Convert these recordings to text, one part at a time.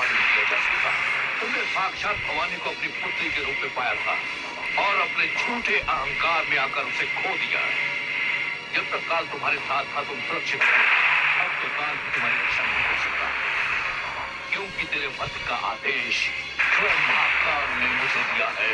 प्रमाणित किया जा सकता। तुमने साक्षात भवानी को अपनी पुत्री के रूप में पाया था और अपने झूठे अहंकार में आकर उसे खो दिया। जब तक काल तुम्हारे साथ था तुम सुरक्षित थे, अब तो काल तुम्हारी रक्षा नहीं कर सकता, क्योंकि तेरे वध का आदेश स्वयं महाकाल ने मुझे दिया है।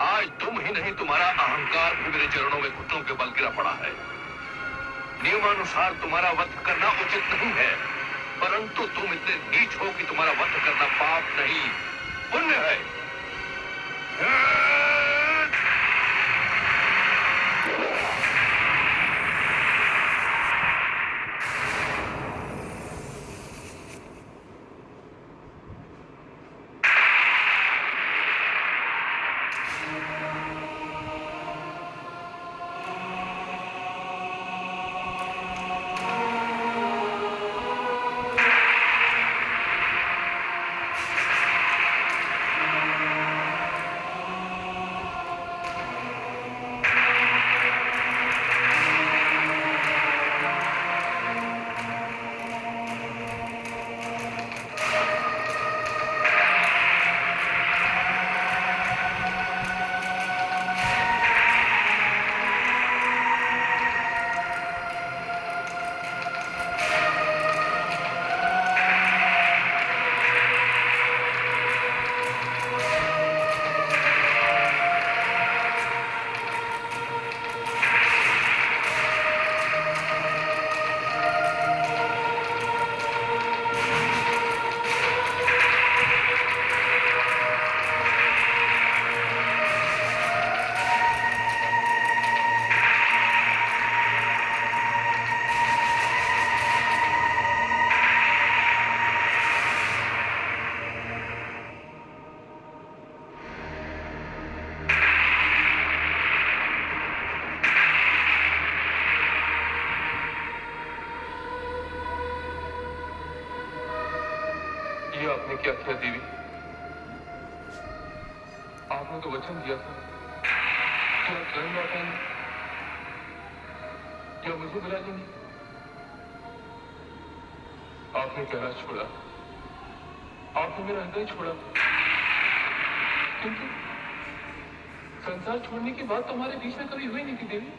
आज तुम ही नहीं तुम्हारा अहंकार भी मेरे चरणों में घुटनों के बल गिरा पड़ा है। नियमानुसार तुम्हारा वध करना उचित नहीं है, परंतु तुम इतने नीच हो कि तुम्हारा वध करना पाप नहीं पुण्य है। आपने क्या किया देवी? आपने तो वचन दिया था कि आप स्वयं लौट आएंगे या मुझे बुला लेंगे। आपने कहना छोड़ा, आपने मेरा हृदय छोड़ा, किंतु संसार छोड़ने की बात तो हमारे बीच में कभी हुई नहीं थी देवी।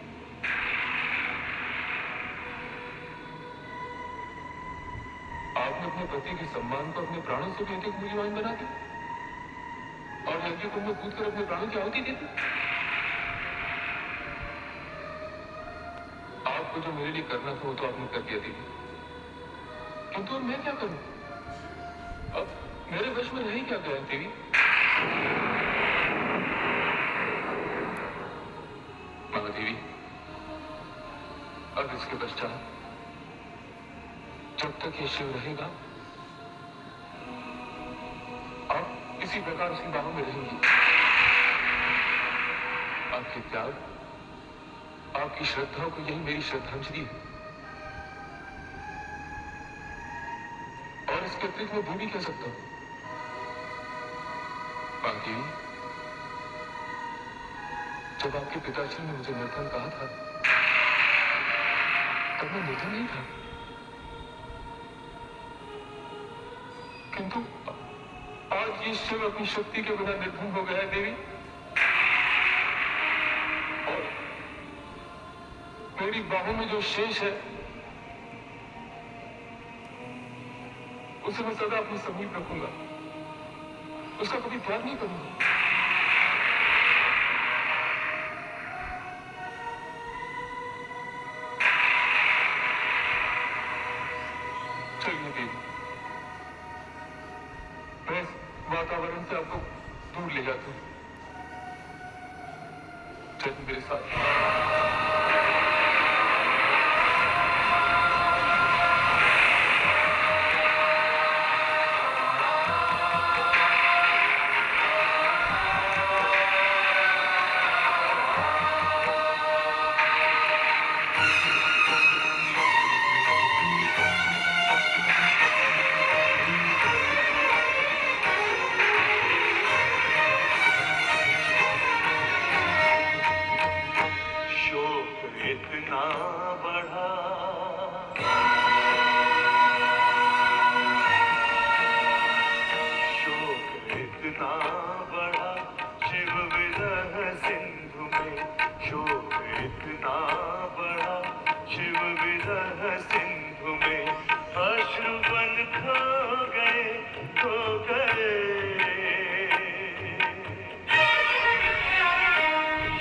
आपने अपने पति के सम्मान को अपने प्राणों से भी अधिक मूल्यवान बना दिया और यज्ञ कुंड में कूद कर अपने प्राणों की आहुति दी थी। आपको जो मेरे लिए करना था वो तो आपने कर दिया देवी, किंतु मैं क्या करूं? अब मेरे वश में रह ही क्या गया देवी? महादेवी, अब इसके पश्चात जब तक ये शिव रहेगा आप इसी प्रकार उसकी बाहों में रहेंगी। आपके त्याग, आपकी श्रद्धा को यही मेरी श्रद्धांजलि है। और इसके अतिरिक्त मैं भी कह सकता हूं महादेवी, जब आपके पिताजी ने मुझे निर्धन कहा था तब मैं निर्धन नहीं था, किंतु आज ये शिव अपनी शक्ति के बिना निर्धन हो गया है देवी। और मेरी बाहों में जो शेष है उसे मैं सदा अपनी समीप रखूंगा, उसका कभी त्याग नहीं करूंगा। चलिए देवी, मैं इस वातावरण से आपको दूर ले जाता हूं। चलिए मेरे साथ।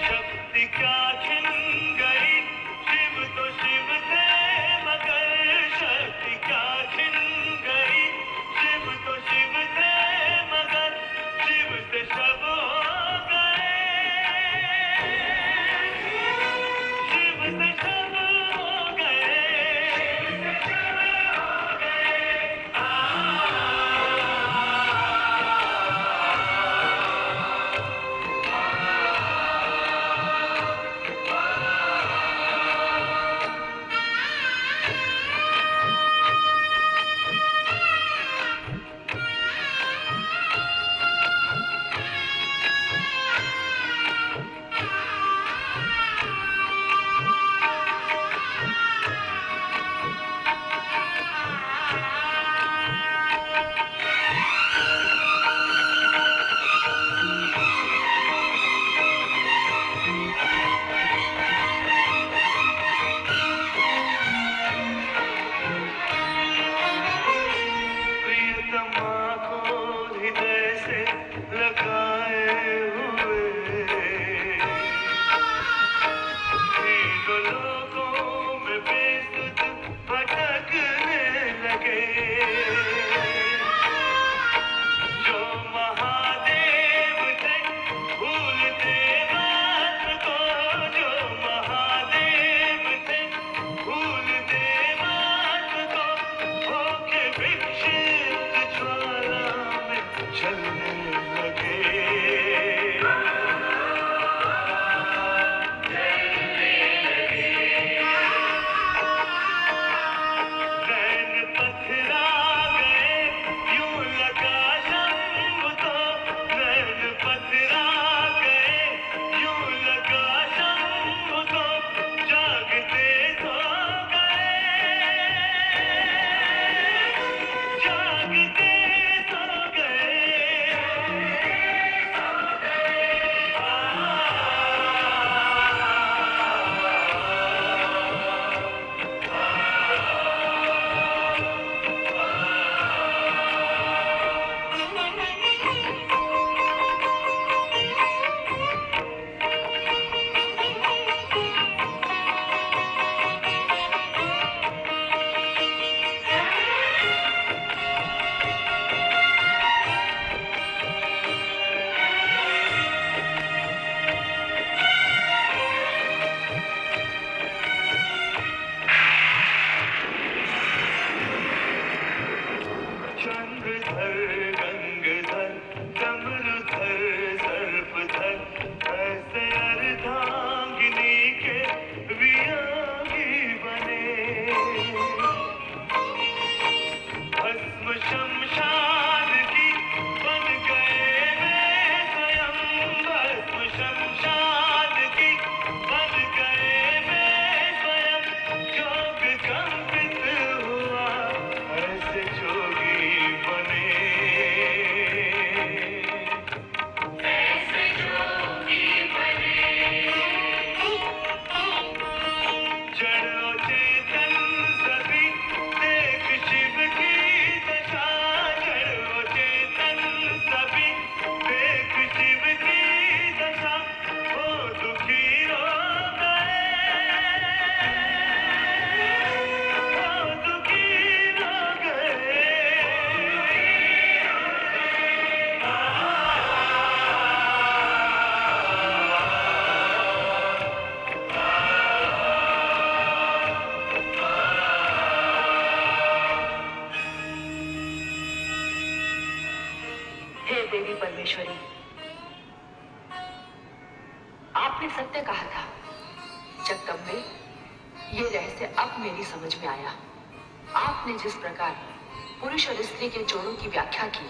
शक्ति क्या छिन गई, शिव तो शिव परमेश्वरी, आपने सत्य कहा था। जगदम्बे, ये रहस्य अब मेरी समझ में आया। आपने जिस प्रकार पुरुष और स्त्री के जोड़ों की व्याख्या की,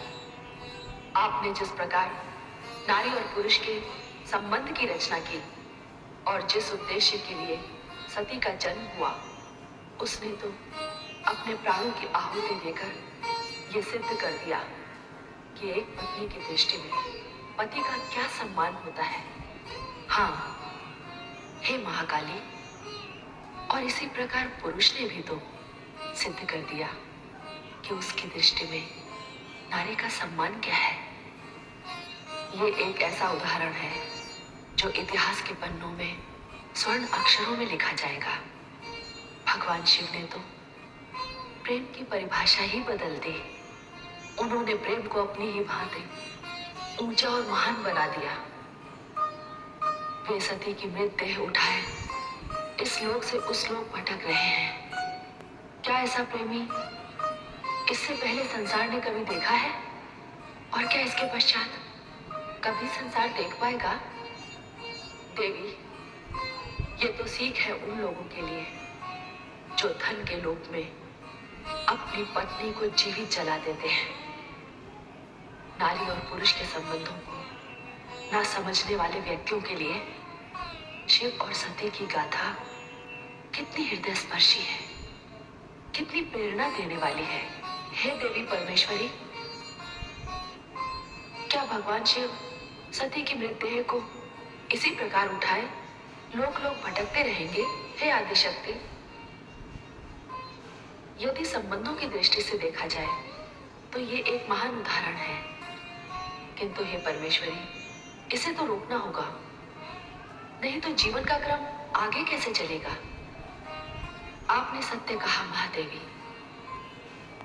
आपने जिस प्रकार नारी और पुरुष के संबंध की रचना की और जिस उद्देश्य के लिए सती का जन्म हुआ, उसने तो अपने प्राणों की आहुति देकर ये सिद्ध कर दिया कि एक पत्नी की दृष्टि में पति का क्या सम्मान होता है। हाँ, हे महाकाली, और इसी प्रकार पुरुष ने भी तो सिद्ध कर दिया कि उसकी दृष्टि में नारी का सम्मान क्या है। ये एक ऐसा उदाहरण है जो इतिहास के पन्नों में स्वर्ण अक्षरों में लिखा जाएगा। भगवान शिव ने तो प्रेम की परिभाषा ही बदल दी। उन्होंने प्रेम को अपनी ही भांति ऊंचा और महान बना दिया। वे सती की मृतदेह उठाए इस लोक से उस लोक भटक रहे हैं। क्या ऐसा प्रेमी इससे पहले संसार ने कभी देखा है? और क्या इसके पश्चात कभी संसार देख पाएगा? देवी, ये तो सीख है उन लोगों के लिए जो धन के लोभ में अपनी पत्नी को जीवित जला देते हैं। नारी और पुरुष के संबंधों को ना समझने वाले व्यक्तियों के लिए शिव और सती की गाथा कितनी हृदय स्पर्शी है, कितनी प्रेरणा देने वाली है। हे देवी परमेश्वरी, क्या भगवान शिव सती की मृतदेह को इसी प्रकार उठाए लोक लोक भटकते रहेंगे? हे आदिशक्ति, यदि संबंधों की दृष्टि से देखा जाए तो ये एक महान उदाहरण है, किंतु हे परमेश्वरी, इसे तो रोकना होगा, नहीं तो जीवन का क्रम आगे कैसे चलेगा? आपने सत्य कहा महादेवी,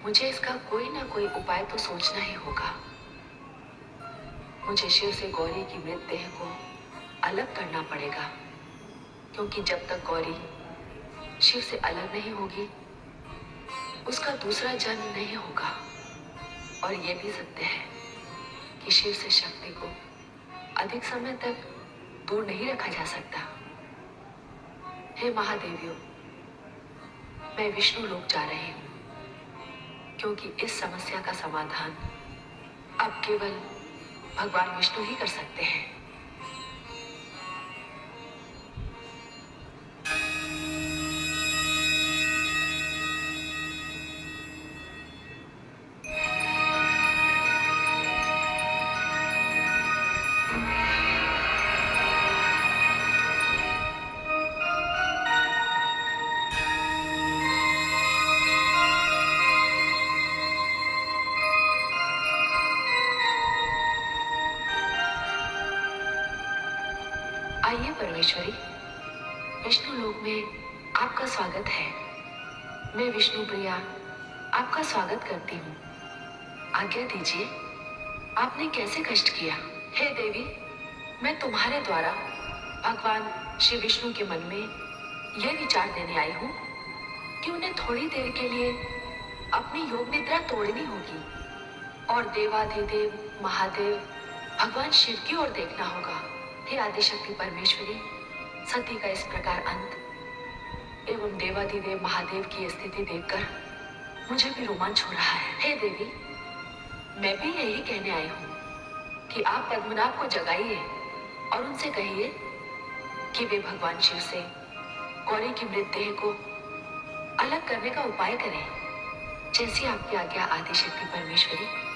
मुझे इसका कोई ना कोई उपाय तो सोचना ही होगा। मुझे शिव से गौरी की मृतदेह को अलग करना पड़ेगा, क्योंकि जब तक गौरी शिव से अलग नहीं होगी उसका दूसरा जन्म नहीं होगा। और यह भी सत्य है कि शिव से शक्ति को अधिक समय तक दूर नहीं रखा जा सकता। हे महादेवियों, मैं विष्णु लोक जा रही हूँ, क्योंकि इस समस्या का समाधान अब केवल भगवान विष्णु ही कर सकते हैं। आइए परमेश्वरी, विष्णु लोक में आपका स्वागत है। मैं विष्णु प्रिया आपका स्वागत करती हूँ। आज्ञा दीजिए, आपने कैसे कष्ट किया? हे देवी, मैं तुम्हारे द्वारा भगवान श्री विष्णु के मन में यह विचार देने आई हूँ कि उन्हें थोड़ी देर के लिए अपनी योग निद्रा तोड़नी होगी और देवाधिदेव महादेव भगवान शिव की ओर देखना होगा। हे आदिशक्ति परमेश्वरी, सती का इस प्रकार अंत एवं देवाधिदेव महादेव की स्थिति देखकर मुझे भी रोमांच हो रहा है। हे देवी, मैं भी यही कहने आई हूँ कि आप पद्मनाभ को जगाइए और उनसे कहिए कि वे भगवान शिव से गौरी की मृतदेह को अलग करने का उपाय करें। जैसी आपकी आज्ञा आदिशक्ति परमेश्वरी।